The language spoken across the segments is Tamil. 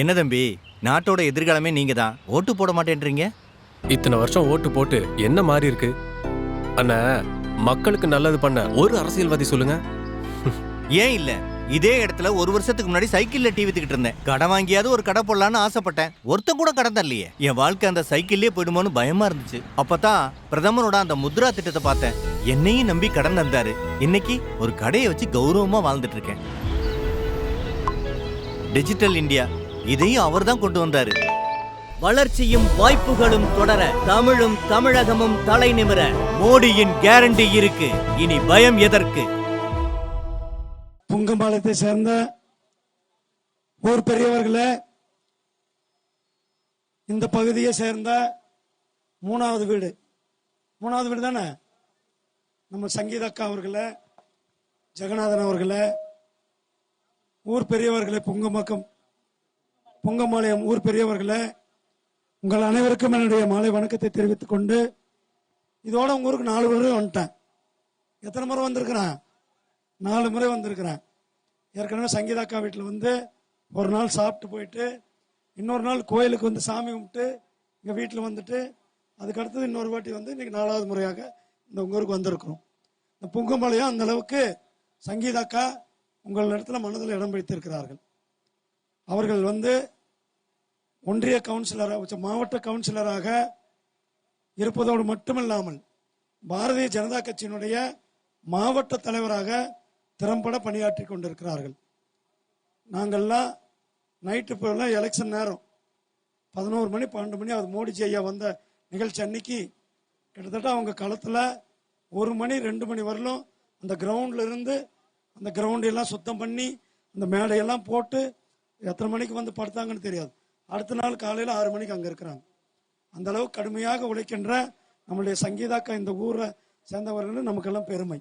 என்ன தம்பி, நாட்டோட எதிர்காலமே நீங்க தான். ஓட்டு போட மாட்டேன்றீங்க? இத்தனை வருஷம் ஓட்டு போட்டு என்ன மாறி இருக்கு? அண்ணா, மக்களுக்கு நல்லது பண்ண ஒரு அரசியல்வாதி சொல்லுங்க. ஏன் இல்ல? இதே இடத்துல ஒரு வருஷத்துக்கு முன்னாடி சைக்கிள்ல டிவி வித்துக்கிட்டு இருந்தேன். கடை வாங்கியாவது ஒரு கடை போடலான்னு ஆசைப்பட்டேன். ஒருத்தன் கூட கடன் தரலையே. என் வாழ்க்கை அந்த சைக்கிள்லயே போயிடுமோன்னு பயமா இருந்துச்சு. அப்பதான் பிரதமரோட அந்த முத்ரா திட்டத்தை பார்த்தேன். என்னையும் நம்பி கடன் தந்தாரு. இன்னைக்கு ஒரு கடையை வச்சு கௌரவமா வாழ்ந்துட்டு இருக்கேன். டிஜிட்டல் இந்தியா, இதையும் அவர் தான் கொண்டு வந்தாரு. வளர்ச்சியும் வாய்ப்புகளும் தொடர, தமிழும் தமிழகமும் தலை நிமிர மோடியின் கேரண்டி இருக்கு. இனி பயம் எதற்கு? புங்கம்பாளையத்தை சேர்ந்த ஊர் பெரியவர்களே, இந்த பகுதியை சேர்ந்த மூணாவது வீடு தானே நம்ம சங்கீதக்கா அவர்களே, ஜெகநாதன் அவர்களே, ஊர் பெரியவர்களே, புங்கம்பாளையம் ஊர் பெரியவர்களே, உங்கள் அனைவருக்கும் என்னுடைய மாலை வணக்கத்தை தெரிவித்துக் கொண்டு, இதோட உங்க ஊருக்கு 4 முறை வந்துட்டேன். எத்தனை முறை வந்திருக்கிறேன்? 4 முறை வந்திருக்கிறேன். ஏற்கனவே சங்கீதாக்கா வீட்டில் வந்து ஒரு நாள் சாப்பிட்டு போயிட்டு, இன்னொரு நாள் கோயிலுக்கு வந்து சாமி கும்பிட்டு இங்கே வீட்டில் வந்துட்டு, அதுக்கு அடுத்தது இன்னொரு வாட்டி வந்து இன்னைக்கு 4வது முறையாக இந்த உங்க ஊருக்கு வந்திருக்கிறோம். இந்த புங்கம்பாளையம் அந்த அளவுக்கு சங்கீதாக்கா உங்கள் இடத்துல மனதில் இடம் பிடித்திருக்கிறார்கள். அவர்கள் வந்து ஒன்றிய கவுன்சிலராக, மாவட்ட கவுன்சிலராக இருப்பதோடு மட்டுமில்லாமல் பாரதிய ஜனதா கட்சியினுடைய மாவட்ட தலைவராக திறம்பட பணியாற்றி கொண்டிருக்கிறார்கள். நாங்கள்லாம் நைட்டு போல எலெக்ஷன் நேரம் 11 மணி 12 மணி அவர் மோடிஜி ஐயா வந்த நிகழ்ச்சி அன்னைக்கு கிட்டத்தட்ட அவங்க களத்தில் 1 மணி 2 மணி வரலும் அந்த கிரவுண்ட்ல இருந்து அந்த கிரவுண்டெல்லாம் சுத்தம் பண்ணி அந்த மேடையெல்லாம் போட்டு எத்தனை மணிக்கு வந்து படுத்தாங்கன்னு தெரியாது. அடுத்த நாள் காலையில் 6 மணிக்கு அங்கே இருக்கிறாங்க. அந்த அளவு கடுமையாக உழைக்கின்ற நம்மளுடைய சங்கீதாக்கா இந்த ஊரை சேர்ந்தவர்கள் நமக்கெல்லாம் பெருமை.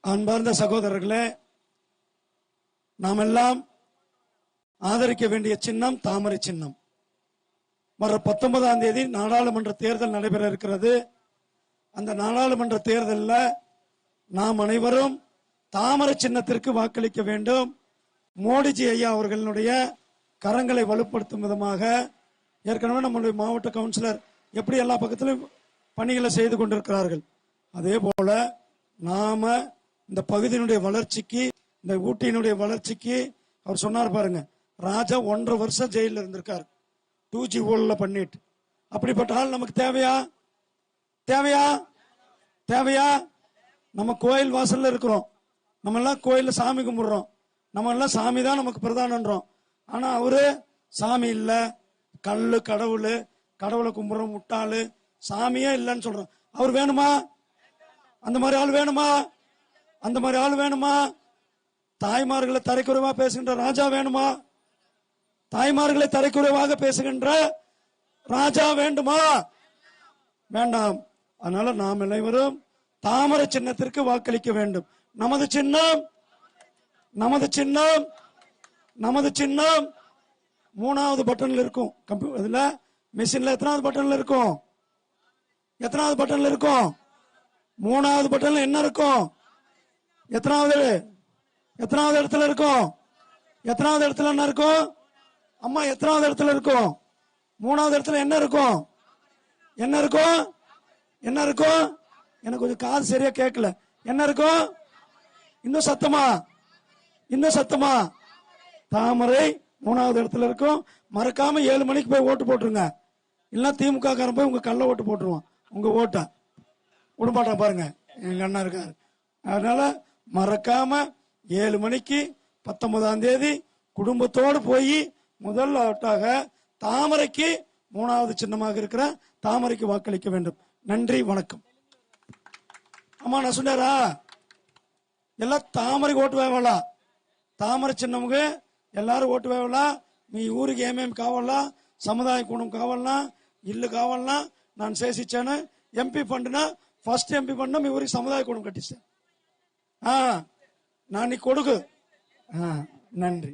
அன்பார்ந்த சகோதரர்களே, நாம் எல்லாம் ஆதரிக்க வேண்டிய சின்னம் தாமரை சின்னம். வர 19ஆம் தேதி நாடாளுமன்ற தேர்தல் நடைபெற இருக்கிறது. அந்த நாடாளுமன்ற தேர்தலில் நாம் அனைவரும் தாமரை சின்னத்திற்கு வாக்களிக்க வேண்டும். மோடிஜி ஐயா அவர்களுடைய கரங்களை வலுப்படுத்தும் விதமாக ஏற்கனவே நம்முடைய மாவட்ட கவுன்சிலர் எப்படி எல்லா பக்கத்திலும் பணிகளை செய்து கொண்டிருக்கிறார்கள். அதே போல நாம இந்த பகுதியினுடைய வளர்ச்சிக்கு, இந்த ஊட்டியினுடைய வளர்ச்சிக்கு, அவர் சொன்னார் பாருங்க, ராஜா 1.5 வருஷம் ஜெயிலில் இருந்திருக்கார் 2G ஊழல பண்ணிட்டு. அப்படிப்பட்ட ஆள் நமக்கு தேவையா? நம்ம கோயில் வாசல்ல இருக்கிறோம், நம்ம எல்லாம் கோயில்ல சாமி கும்பிடுறோம், நம்ம எல்லாம் சாமி தான் நமக்கு பிரதானன்றோம். ஆனா அவரு சாமி இல்ல, கல்லு கடவுளை கும்பிடுறோம், முட்டாளு, சாமியே இல்லைன்னு சொல்றோம். அவர் வேணுமா? அந்த மாதிரி ஆள் வேணுமா? தாய்மார்களை தரைக்குறைவா பேசுகின்ற ராஜா வேணுமா? தாய்மார்களை தரைக்குறைவாக பேசுகின்ற ராஜா வேண்டுமா? வேண்டாம். அதனால நாம் அனைவரும் தாமரை சின்னத்திற்கு வாக்களிக்க வேண்டும். நமது சின்னம் 3வது பட்டன்ல இருக்கும். இதுல மிஷின்ல எத்தனாவது பட்டன்ல இருக்கும்? 3வது பட்டன்ல என்ன இருக்கும்? எத்தனாவது இடத்துல இருக்கும்? எத்தனாவது இடத்துல என்ன இருக்கும்? அம்மா, எத்தனாவது இடத்துல இருக்கும்? 3வது இடத்துல என்ன இருக்கும்? எனக்கு கொஞ்சம் காது சரியா கேட்கல. என்ன இருக்கும்? இன்னும் சத்தமா தாமரை 3வது இடத்துல இருக்கும். மறக்காம 7 மணிக்கு போய் ஓட்டு போட்டுருங்க. இல்ல திமுக காரன் போய் உங்க கள்ள ஓட்டு போட்டுருவான். உங்க ஓட்டை விடமாட்டான். பாருங்க, எங்க அண்ணா இருக்காரு. அதனால மறக்காம 7 மணிக்கு 19ஆம் தேதி குடும்பத்தோடு போய் முதல் ஓட்டாக தாமரைக்கு 3வது சின்னமாக இருக்கிற தாமரைக்கு வாக்களிக்க வேண்டும். நன்றி, வணக்கம். அம்மா, நான் சொன்னாரா எல்லாம் தாமரைக்கு ఓటు వేయాలా? తామర చిన్నముగా எல்லாரும் ఓటు వేయాలా? మీ ఊరికి ఏమేమి కావాలా? సముదాయ కూడం కావాలనా? ఇల్లు కావాలనా? நான் చేసిచ్చాను. ఎంపీ ఫండ్న ఫస్ట్ ఎంపీ ఫండ్న మీ ఊరికి సముదాయ కూడం కట్టిస్తాను. நான் நீ கொடுக்கு. நன்றி.